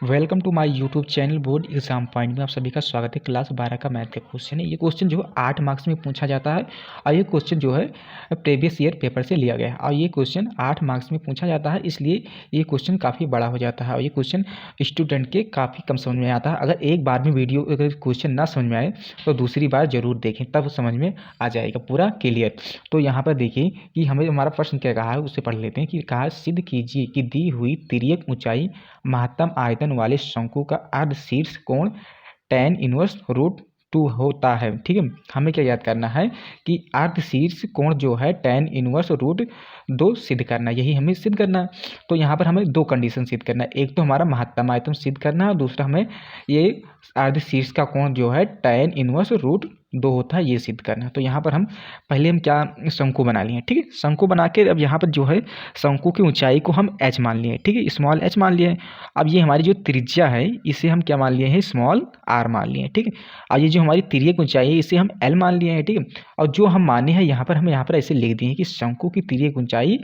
Welcome to my YouTube channel board exam point में आप सभी का स्वागत है। क्लास 12 का मैथ का क्वेश्चन है। ये क्वेश्चन जो है 8 मार्क्स में पूछा जाता है और ये क्वेश्चन जो है प्रीवियस ईयर पेपर से लिया गया है और ये क्वेश्चन 8 मार्क्स में पूछा जाता है, इसलिए ये क्वेश्चन काफ़ी बड़ा हो जाता है और ये क्वेश्चन स्टूडेंट के काफ़ी कम समझ में आता है। अगर एक बार में वीडियो अगर क्वेश्चन ना समझ में आए तो दूसरी बार जरूर देखें, तब समझ में आ जाएगा पूरा क्लियर। तो यहाँ पर देखिए कि हमें हमारा प्रश्न क्या कहा है, उसे पढ़ लेते हैं। कि कहा सिद्ध कीजिए कि दी हुई तिर्यक ऊंचाई महत्तम आयतन वाले शंकु का अर्धशीर्ष कोण tan इनवर्स √2 होता है। ठीक है, हमें क्या याद करना है कि अर्धशीर्ष कोण जो है tan इनवर्स √2 सिद्ध करना है, यही हमें सिद्ध करना है। तो यहाँ पर हमें दो कंडीशन सिद्ध करना है, एक तो हमारा महत्तम आयतन सिद्ध करना है और दूसरा हमें ये अर्धशीर्ष का कोण जो है tan इनवर्स √2 होता है, ये सिद्ध करना है। तो यहाँ पर हम पहले हम क्या शंकु बना लिए। ठीक है, शंकु बना के अब यहाँ पर जो है शंकु की ऊंचाई को हम h मान लिए। ठीक है, स्मॉल h मान लिए। अब ये हमारी जो त्रिज्या है इसे हम क्या मान लिए हैं, स्मॉल r मान लिए। ठीक है, और ये जो हमारी तिर्यक ऊंचाई है इसे हम l मान लिए हैं। ठीक है, और जो हम माने हैं यहाँ पर हम यहाँ पर ऐसे लिख दिए हैं कि शंकु की तिर्यक ऊंचाई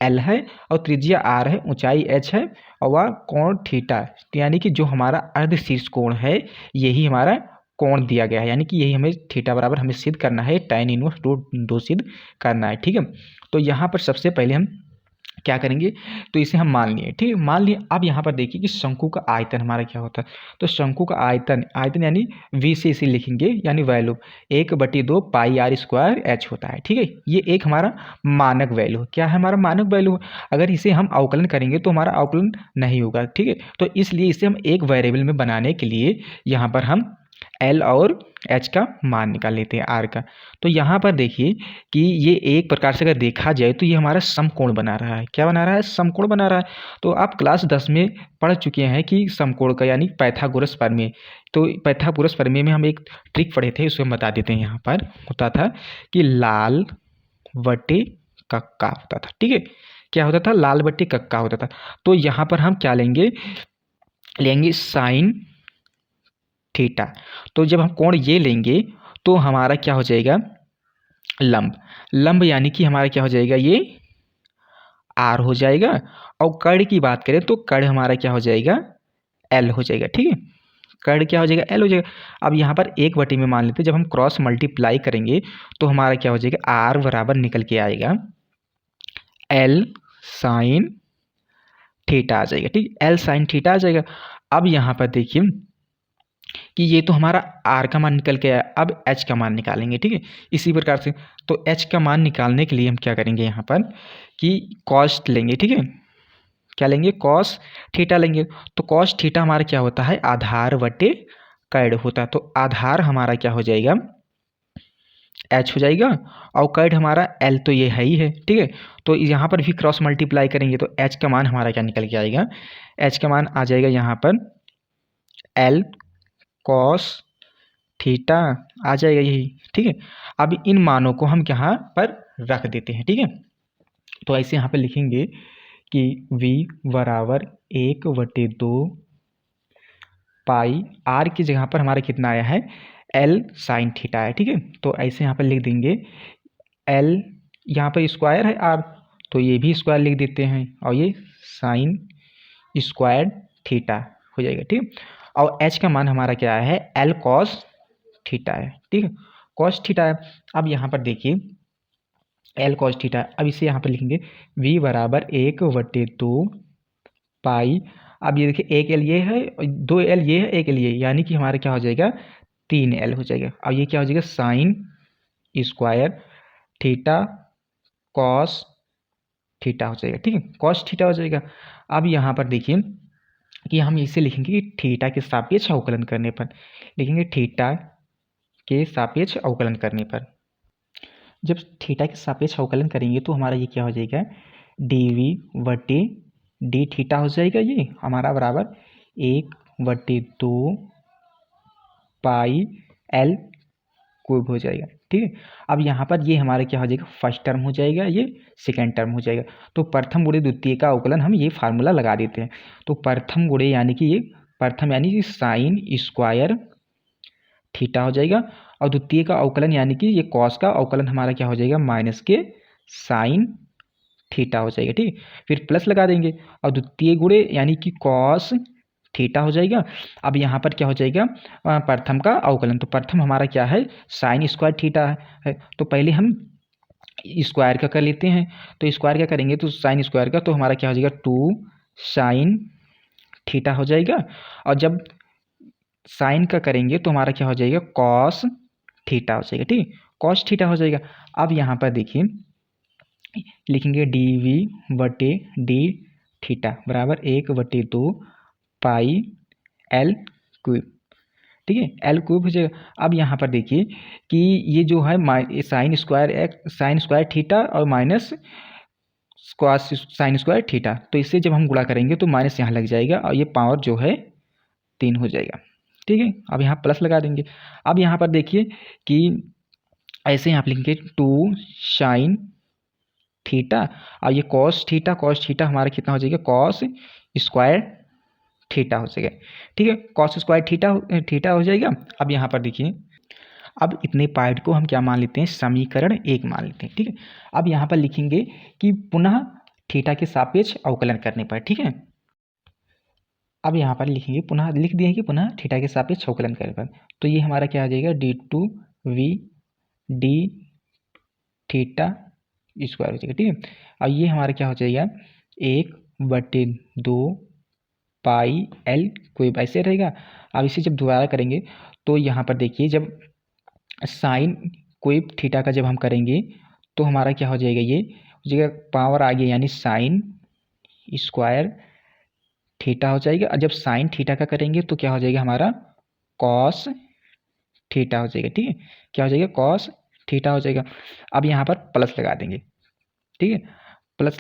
l है और त्रिज्या r है, ऊंचाई h है और वह कोण थीटा, यानी कि जो हमारा अर्धशीर्ष कोण है यही हमारा कोण दिया गया है, यानी कि यही हमें थीटा बराबर हमें सिद्ध करना है, tan इनवर्स √2 सिद्ध करना है। ठीक है, तो यहाँ पर सबसे पहले हम क्या करेंगे, तो इसे हम मान लिए। ठीक है, मान लिए। अब यहाँ पर देखिए कि शंकु का आयतन हमारा क्या होता है। तो शंकु का आयतन यानी v से इसे लिखेंगे, यानी वैल्यू 1/2 πr² h होता है। ठीक है, ये एक हमारा मानक वैल्यू है। क्या है हमारा मानक वैल्यू? अगर इसे हम अवकलन करेंगे तो हमारा अवकलन नहीं होगा। ठीक है, तो इसलिए इसे हम एक वेरिएबल में बनाने के लिए यहाँ पर हम L और H का मान निकाल लेते हैं, R का। तो यहाँ पर देखिए कि ये एक प्रकार से अगर देखा जाए तो ये हमारा समकोण बना रहा है। क्या बना रहा है? समकोण बना रहा है। तो आप क्लास 10 में पढ़ चुके हैं कि समकोण का यानी पाइथागोरस प्रमेय। तो पाइथागोरस प्रमेय में हम एक ट्रिक पढ़े थे, उसे हम बता देते हैं। यहाँ पर होता था कि लाल बटे कक्का होता था। ठीक है, क्या होता था? लाल बटे कक्का होता था। तो यहाँ पर हम क्या लेंगे साइन थीटा। तो जब हम कोण ये लेंगे तो हमारा क्या हो जाएगा, लंब यानी कि हमारा क्या हो जाएगा, ये r हो जाएगा। और कर्ण की बात करें तो कर्ण हमारा क्या हो जाएगा, l हो जाएगा। ठीक है, कर्ण क्या हो जाएगा, l हो जाएगा। अब यहाँ पर 1/, में मान लेते हैं, जब हम क्रॉस मल्टीप्लाई करेंगे तो हमारा क्या हो जाएगा, r बराबर निकल के आएगा l साइन थीटा आ जाएगा। ठीक, l साइन थीटा आ जाएगा। अब यहाँ पर देखिए कि ये तो हमारा r का मान निकल के आया, अब h का मान निकालेंगे। ठीक है, इसी प्रकार से तो h का मान निकालने के लिए हम क्या करेंगे यहाँ पर कि cos लेंगे। ठीक है, क्या लेंगे, cos थीटा लेंगे। तो cos थीटा हमारा क्या होता है, आधार बटे कर्ण होता है। तो आधार हमारा क्या हो जाएगा, h हो जाएगा और कर्ण हमारा l तो ये है ही है। ठीक है, तो यहाँ पर भी क्रॉस मल्टीप्लाई करेंगे तो h का मान हमारा क्या निकल के आएगा, h का मान आ जाएगा यहाँ पर l cos थीटा आ जाएगा यही। ठीक है, अब इन मानों को हम यहाँ पर रख देते हैं। ठीक है, तो ऐसे यहाँ पे लिखेंगे कि v बराबर 1/2 पाई, r की जगह पर हमारा कितना आया है, l साइन थीटा है। ठीक है, तो ऐसे यहाँ पर लिख देंगे l, यहाँ पर स्क्वायर है r तो ये भी स्क्वायर लिख देते हैं और ये साइन स्क्वायर थीटा हो जाएगा। ठीक, और h का मान हमारा क्या है, l cos थीटा है। ठीक है, cos थीटा है। अब यहाँ पर देखिए l cos थीटा, अब इसे यहाँ पर लिखेंगे v बराबर 1/2 पाई। अब ये देखिए 1 l ये है, 2 l ये है, 1 l ये, यानी कि हमारा क्या हो जाएगा, 3 l हो जाएगा। अब ये क्या हो जाएगा, sine square theta cos theta हो जाएगा। ठीक है, कॉस थीटा हो जाएगा। अब यहाँ पर देखिए कि हम इसे लिखेंगे कि थीटा के सापेक्ष अवकलन करने पर, लिखेंगे थीटा के सापेक्ष अवकलन करने पर। जब थीटा के सापेक्ष अवकलन करेंगे तो हमारा ये क्या हो जाएगा, dv/d थीटा हो जाएगा, ये हमारा बराबर 1/2 पाई l क्यूब हो जाएगा। ठीक है, अब यहाँ पर ये हमारा क्या हो जाएगा, फर्स्ट टर्म हो जाएगा, ये सेकेंड टर्म हो जाएगा। तो प्रथम गुणे द्वितीय का अवकलन हम ये फार्मूला लगा देते हैं। तो प्रथम गुणे यानी कि ये प्रथम यानी कि साइन स्क्वायर थीटा हो जाएगा और द्वितीय का अवकलन यानी कि ये कॉस का अवकलन हमारा क्या हो जाएगा, माइनस के साइन थीटा हो जाएगा। ठीक, फिर प्लस लगा देंगे और द्वितीय गुणे यानी कि कॉस थीटा हो जाएगा। अब यहाँ पर क्या हो जाएगा, प्रथम का अवकलन। तो प्रथम हमारा क्या है, साइन स्क्वायर थीटा है। तो पहले हम स्क्वायर का कर लेते हैं। तो स्क्वायर क्या करेंगे, तो साइन स्क्वायर का, तो हमारा क्या हो जाएगा 2 साइन थीटा हो जाएगा। और जब साइन का करेंगे तो हमारा क्या हो जाएगा, कॉस थीटा हो जाएगा। ठीक, कॉस थीटा हो जाएगा। अब यहाँ पर देखिए लिखेंगे डी वी बटे डी थीटा बराबर 1/2 पाई एल क्यूब। ठीक है, एल क्यूब हो जाएगा। अब यहाँ पर देखिए कि ये जो है साइन स्क्वायर थीटा और minus cos sine square theta, तो इससे जब हम गुणा करेंगे तो माइनस यहाँ लग जाएगा और ये पावर जो है 3 हो जाएगा। ठीक है, अब यहाँ प्लस लगा देंगे। अब यहाँ पर देखिए कि ऐसे यहाँ पर लिखेंगे 2 साइन थीटा और ये कॉस थीटा हमारा कितना हो जाएगा, कॉस स्क्वायर थीटा हो जाएगा। ठीक है, कॉस स्क्वायर थीटा हो जाएगा। अब यहाँ पर देखिए, अब इतने पार्ट को हम क्या मान लेते हैं, समीकरण 1 मान लेते हैं। ठीक है, अब यहाँ पर लिखेंगे कि पुनः थीटा के सापेक्ष अवकलन करने पर। ठीक है, अब यहाँ पर लिखेंगे, पुनः लिख दिए कि पुनः थीटा के सापेक्ष अवकलन करने पर, तो ये हमारा क्या आ जाएगा, d2v डी थीटा स्क्वायर हो जाएगा। ठीक है, अब ये हमारा क्या हो जाएगा, 1/2 पाई एल क्यूब ऐसे रहेगा। अब इसे जब दोबारा करेंगे तो यहाँ पर देखिए, जब साइन क्यूब थीटा का जब हम करेंगे तो हमारा क्या हो जाएगा, ये हो जाएगा पावर आ गया यानी साइन स्क्वायर थीटा हो जाएगा। और जब साइन थीटा का करेंगे तो क्या हो जाएगा, हमारा कॉस थीटा हो जाएगा। ठीक है, क्या हो जाएगा, कॉस थीटा हो जाएगा। अब यहाँ पर प्लस लगा देंगे। ठीक है, प्लस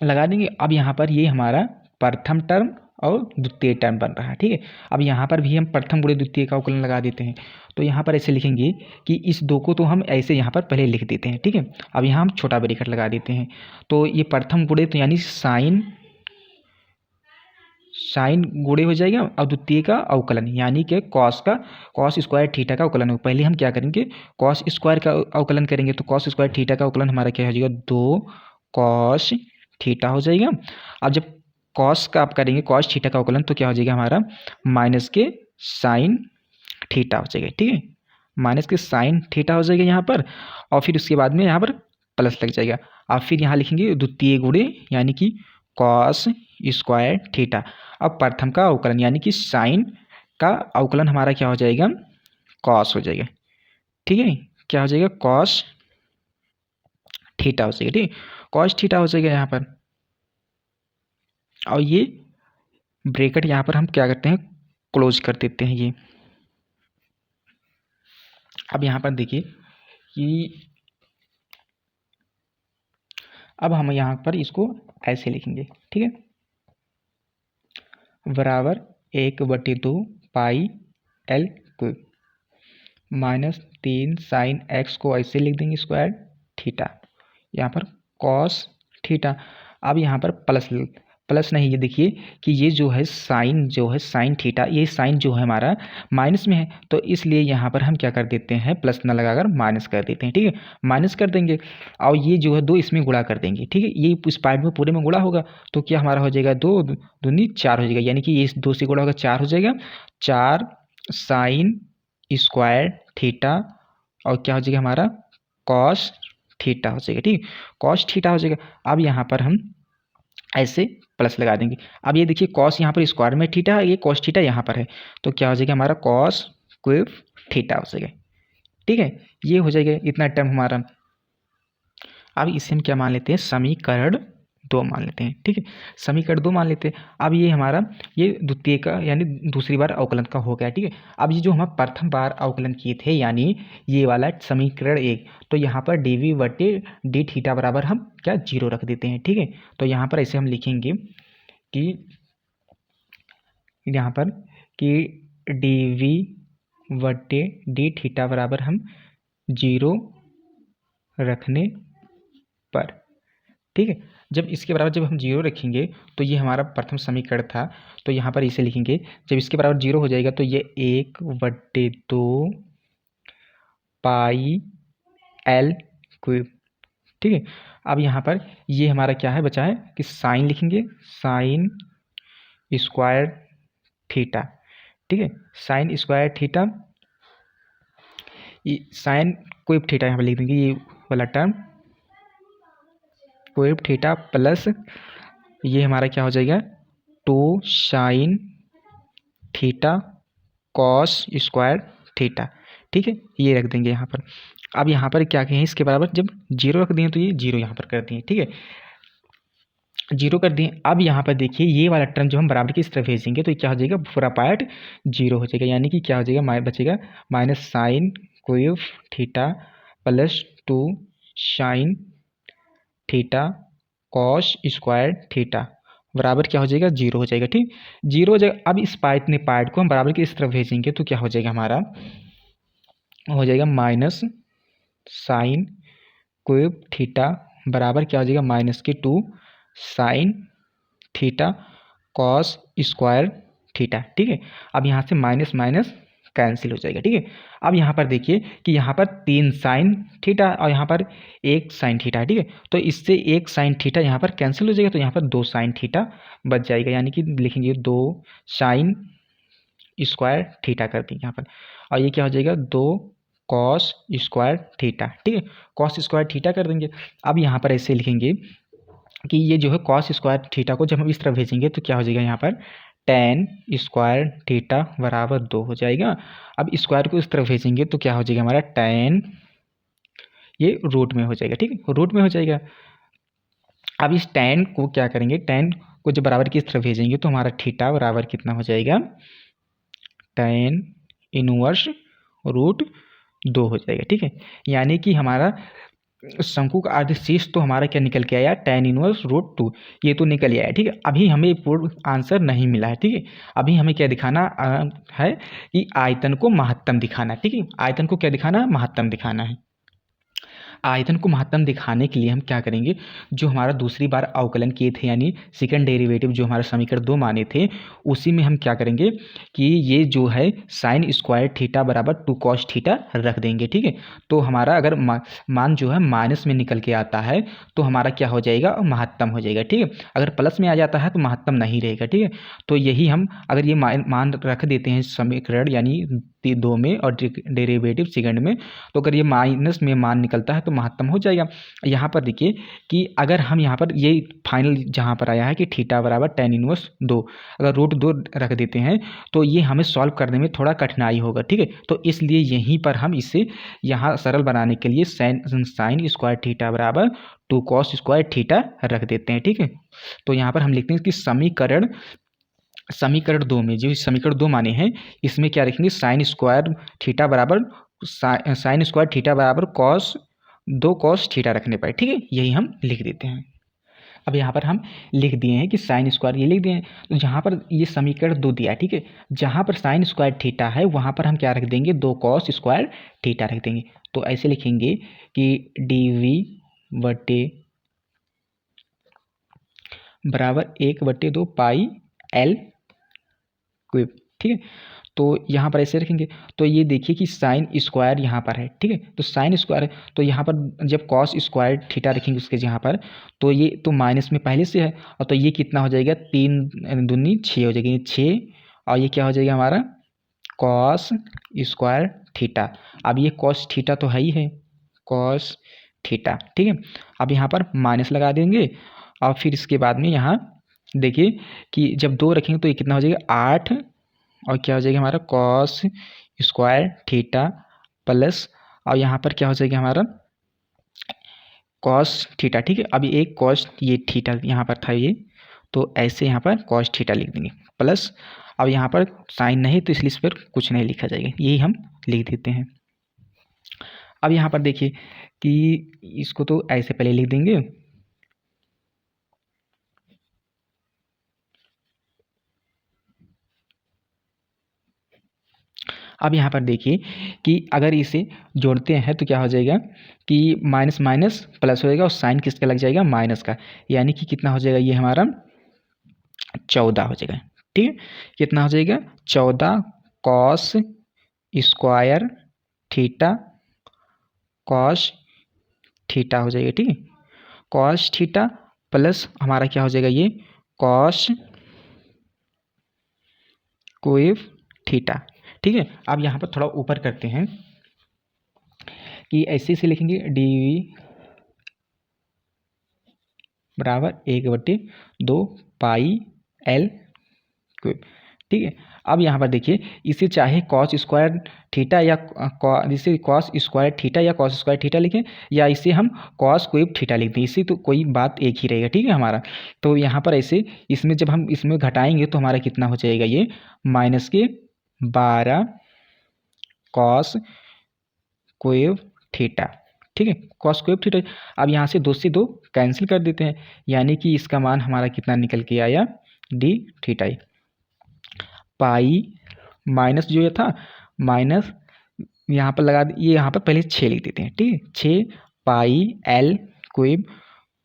लगा देंगे। अब यहाँ पर ये हमारा प्रथम टर्म और द्वितीय टर्म बन रहा है। ठीक है, अब यहाँ पर भी हम प्रथम गुणे द्वितीय का अवकलन लगा देते हैं। तो यहाँ पर ऐसे लिखेंगे कि इस दो को तो हम ऐसे यहाँ पर पहले लिख देते हैं। ठीक है, अब यहाँ हम छोटा ब्रैकेट लगा देते हैं। तो ये प्रथम गुणे तो यानी साइन गुणे हो जाएगा और द्वितीय का अवकलन यानी कि कॉस स्क्वायर थीटा का अवकलन हो। पहले हम क्या करेंगे, कॉस स्क्वायर का अवकलन करेंगे। तो कॉस स्क्वायर थीटा का अवकलन हमारा क्या हो जाएगा, 2 कॉस थीटा हो जाएगा। अब जब कॉस का आप करेंगे, कॉस थीटा का अवकलन, तो क्या हो जाएगा हमारा माइनस के साइन थीटा हो जाएगा। ठीक है, माइनस के साइन थीटा हो जाएगा यहाँ पर, और फिर उसके बाद में यहाँ पर प्लस लग जाएगा। अब फिर यहाँ लिखेंगे द्वितीय गुणे यानी कि कॉस स्क्वायर थीटा। अब प्रथम का अवकलन यानी कि साइन का अवकलन हमारा क्या हो जाएगा, कॉस हो जाएगा। ठीक है, क्या हो जाएगा, कॉस थीटा हो जाएगा। ठीक है, कॉस थीटा हो जाएगा यहाँ पर। और ये ब्रैकेट यहाँ पर हम क्या करते हैं, क्लोज कर देते हैं ये। अब यहाँ पर देखिए कि अब हम यहाँ पर इसको ऐसे लिखेंगे। ठीक है, बराबर 1/2 pi L cube minus 3 sine x को ऐसे लिख देंगे स्क्वायर थीटा, यहाँ पर कॉस थीटा। अब यहाँ पर प्लस नहीं, ये देखिए कि ये जो है साइन थीटा, ये साइन जो है हमारा माइनस में है, तो इसलिए यहाँ पर हम क्या कर देते हैं, प्लस न लगाकर माइनस कर देते हैं। ठीक है, माइनस कर देंगे और ये जो है 2 इसमें गुणा कर देंगे। ठीक है, ये इस पार्ट में पूरे में गुणा होगा तो क्या हमारा हो जाएगा, 2 दूनी 4 हो जाएगा, यानी कि ये 2 से गुणा होगा 4 हो जाएगा, 4 साइन स्क्वायर थीटा और क्या हो जाएगा हमारा कॉस थीटा हो जाएगा। ठीक, कॉस थीटा हो जाएगा। अब यहाँ पर हम ऐसे प्लस लगा देंगे। अब ये देखिए कॉस यहाँ पर स्क्वायर में थीटा है, ये कॉस थीटा यहाँ पर है, तो क्या हो जाएगा हमारा कॉस क्यूब थीटा हो जाएगा। ठीक है, ये हो जाएगा इतना टर्म हमारा। अब इसे हम क्या मान लेते हैं, समीकरण 2 मान लेते हैं। ठीक है, समीकरण 2 मान लेते हैं। अब ये हमारा ये द्वितीय का यानी दूसरी बार अवकलन का हो गया। ठीक है, अब ये जो हम प्रथम बार अवकलन किए थे यानी ये वाला समीकरण 1, तो यहाँ पर dv बटे डी थीटा बराबर हम क्या 0 रख देते हैं। ठीक है, तो यहाँ पर ऐसे हम लिखेंगे कि यहाँ पर कि dv बटे डी थीटा बराबर हम 0 रखने पर। ठीक है, जब इसके बराबर जब हम 0 रखेंगे तो ये हमारा प्रथम समीकरण था, तो यहाँ पर इसे लिखेंगे, जब इसके बराबर 0 हो जाएगा तो ये 1/2 पाई एल क्यूब। ठीक है, अब यहाँ पर ये हमारा क्या है बचा है कि साइन लिखेंगे, साइन स्क्वायर थीटा, ठीक है, sine square theta, sine cube theta यहाँ पर लिख देंगे, ये वाला टर्म क्यूब थीटा प्लस ये हमारा क्या हो जाएगा 2 sine theta cos square theta, ठीक है, ये रख देंगे यहाँ पर। अब यहाँ पर क्या कहें इसके बराबर, जब जीरो रख दिए तो ये जीरो यहाँ पर कर दिए, ठीक है, जीरो कर दिए। अब यहाँ पर देखिए ये वाला टर्म जो हम बराबर की इस तरफ भेजेंगे तो क्या हो जाएगा, पूरा पार्ट जीरो हो जाएगा, यानी कि क्या हो जाएगा, बचेगा minus sine cube theta plus 2 sine theta cos square theta बराबर क्या हो जाएगा, जीरो हो जाएगा, ठीक, जीरो हो जाएगा। अब इस इतने पार्ट को हम बराबर की इस तरफ भेजेंगे तो क्या हो जाएगा, हमारा हो जाएगा माइनस साइन क्यूब थीटा बराबर क्या हो जाएगा, माइनस के 2 sine theta cos square theta, ठीक है। अब यहाँ से माइनस माइनस कैंसिल हो जाएगा, ठीक है। अब यहाँ पर देखिए कि यहाँ पर 3 साइन थीटा और यहाँ पर 1 साइन थीटा है, ठीक है, तो इससे 1 साइन थीटा यहाँ पर कैंसिल हो जाएगा, तो यहाँ पर 2 साइन थीटा बच जाएगा, यानी कि लिखेंगे 2 साइन स्क्वायर थीटा कर देंगे यहाँ पर, और ये क्या हो जाएगा 2 कॉस स्क्वायर थीटा, ठीक है, कॉस स्क्वायर थीटा कर देंगे। अब यहाँ पर ऐसे लिखेंगे कि ये जो है कॉस स्क्वायर थीटा को जब हम इस तरफ भेजेंगे तो क्या हो जाएगा, यहाँ पर टेन स्क्वायर थीटा बराबर 2 हो जाएगा। अब स्क्वायर को इस तरफ भेजेंगे तो क्या हो जाएगा, हमारा टेन, ये रूट में हो जाएगा, ठीक है, रूट में हो जाएगा। अब इस टेन को क्या करेंगे, टेन को जब बराबर की इस तरफ भेजेंगे तो हमारा थीटा बराबर कितना हो जाएगा, टेन इनवर्स रूट 2 हो जाएगा, ठीक है, यानी कि हमारा शंकु का अर्धशीर्ष तो हमारा क्या निकल के आया, टेन इनवर्स रूट 2, ये तो निकल आया, ठीक है। अभी हमें पूर्ण आंसर नहीं मिला है, ठीक है, अभी हमें क्या दिखाना है कि आयतन को महत्तम दिखाना है, ठीक है, आयतन को क्या दिखाना है, महत्तम दिखाना है। आयतन को महत्तम दिखाने के लिए हम क्या करेंगे, जो हमारा दूसरी बार अवकलन किए थे यानी सेकंड डेरिवेटिव जो हमारा समीकरण 2 माने थे, उसी में हम क्या करेंगे कि ये जो है साइन स्क्वायर थीटा बराबर 2 कॉस थीटा रख देंगे, ठीक है। तो हमारा अगर मान जो है माइनस में निकल के आता है तो हमारा क्या हो जाएगा, महत्तम हो जाएगा, ठीक है। अगर प्लस में आ जाता है तो महत्तम नहीं रहेगा, ठीक है। तो यही हम अगर ये मान रख देते हैं समीकरण यानी 2 में और डेरिवेटिव सेकंड में, तो अगर ये माइनस में मान निकलता है तो महत्तम हो जाएगा। यहाँ पर देखिए कि अगर हम यहाँ पर ये फाइनल जहाँ पर आया है कि थीटा बराबर टेन इनवर्स 2, अगर रूट 2 रख देते हैं तो ये हमें सॉल्व करने में थोड़ा कठिनाई होगा, ठीक है। तो इसलिए यहीं पर हम इसे यहाँ सरल बनाने के लिए साइन स्क्वायर थीटा बराबर 2 कॉस स्क्वायर थीटा रख देते हैं, ठीक है। तो यहाँ पर हम लिखते हैं कि समीकरण 2 में जो समीकरण 2 माने हैं इसमें क्या लिखेंगे, साइन स्क्वायर थीटा बराबर साइन स्क्वायर थीटा बराबर कॉस 2 कॉस थीटा रखने पर, ठीक है, यही हम लिख देते हैं। अब यहाँ पर हम लिख दिए हैं कि साइन स्क्वायर ये लिख दिए हैं, तो जहाँ पर ये समीकरण 2 दिया है, ठीक है, जहाँ पर साइन स्क्वायर थीटा है वहाँ पर हम क्या रख देंगे, 2 कॉस स्क्वायर थीटा रख देंगे। तो ऐसे लिखेंगे कि डी बटे बराबर 1/2 पाई एल क्यूब, ठीक है। तो यहाँ पर ऐसे रखेंगे, तो ये देखिए कि साइन स्क्वायर यहाँ पर है, ठीक है, तो साइन स्क्वायर तो यहाँ पर जब कॉस स्क्वायर थीटा रखेंगे उसके यहाँ पर, तो ये तो माइनस में पहले से है, और तो ये कितना हो जाएगा, 3 दूनी 6 हो जाएगी, 6, और ये क्या हो जाएगा हमारा कॉस स्क्वायर थीटा। अब ये कॉस थीटा तो है ही है, कॉस थीटा, ठीक है। अब यहाँ पर माइनस लगा देंगे और फिर इसके बाद में यहाँ देखिए कि जब 2 रखेंगे तो ये कितना हो जाएगा 8, और क्या हो जाएगा हमारा कॉस स्क्वायर थीटा प्लस, और यहाँ पर क्या हो जाएगा हमारा कॉस थीटा, ठीक है। अभी एक कॉस ये थीटा यहाँ पर था ये, तो ऐसे यहाँ पर कॉस थीटा लिख देंगे प्लस, अब यहाँ पर साइन नहीं तो इसलिए इस पर कुछ नहीं लिखा जाएगा, यही हम लिख देते हैं। अब यहाँ पर देखिए कि इसको तो ऐसे पहले लिख देंगे, अब यहाँ पर देखिए कि अगर इसे जोड़ते हैं तो क्या हो जाएगा कि माइनस माइनस प्लस हो जाएगा और साइन किसका लग जाएगा, माइनस का, यानी कि कितना हो जाएगा ये हमारा 14 हो जाएगा, ठीक है। कितना हो जाएगा 14 cos square theta cos theta हो जाएगा, ठीक है, कॉस थीटा प्लस हमारा क्या हो जाएगा ये कॉस कोएफ थीटा। ठीक है, अब यहाँ पर थोड़ा ऊपर करते हैं कि ऐसे से लिखेंगे डी वी बराबर 1/2 पाई एल क्यूब। ठीक है, अब यहाँ पर देखिए इसे चाहे कॉस स्क्वायर थीटा या जिसे कॉस स्क्वायर थीटा या कॉस स्क्वायर थीटा लिखें, या इसे हम कॉस क्यूब थीटा लिख दें, इससे तो कोई बात एक ही रहेगा। ठीक है हमारा, तो यहाँ पर ऐसे इसमें जब हम इसमें घटाएंगे तो हमारा कितना हो जाएगा, ये -12 कॉस क्यूब थीटा। ठीक है, कॉस क्यूब थीटा। अब यहाँ से 2 से 2 कैंसिल कर देते हैं, यानी कि इसका मान हमारा कितना निकल के आया, डी थीटा। पाई माइनस जो ये था माइनस यहाँ पर लगा ये यहाँ पर पहले 6 लिख देते हैं। ठीक है, 6 pi L cube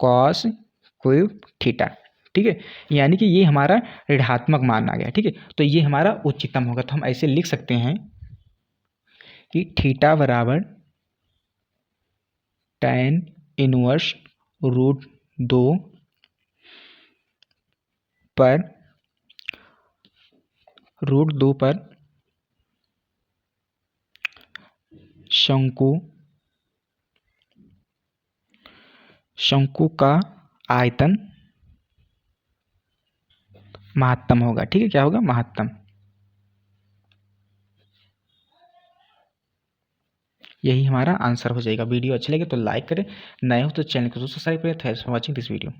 cos cube theta. ठीक है, यानी कि ये हमारा ऋणात्मक मान आ गया। ठीक है, तो ये हमारा उच्चतम होगा, तो हम ऐसे लिख सकते हैं कि थीटा बराबर tan इनवर्स √2 पर √2 पर शंकु का आयतन महत्तम होगा। ठीक है, क्या होगा, महत्तम। यही हमारा आंसर हो जाएगा। वीडियो अच्छी लगे तो लाइक करें, नए हो तो चैनल को सब्सक्राइब करें। Thanks for watching this video.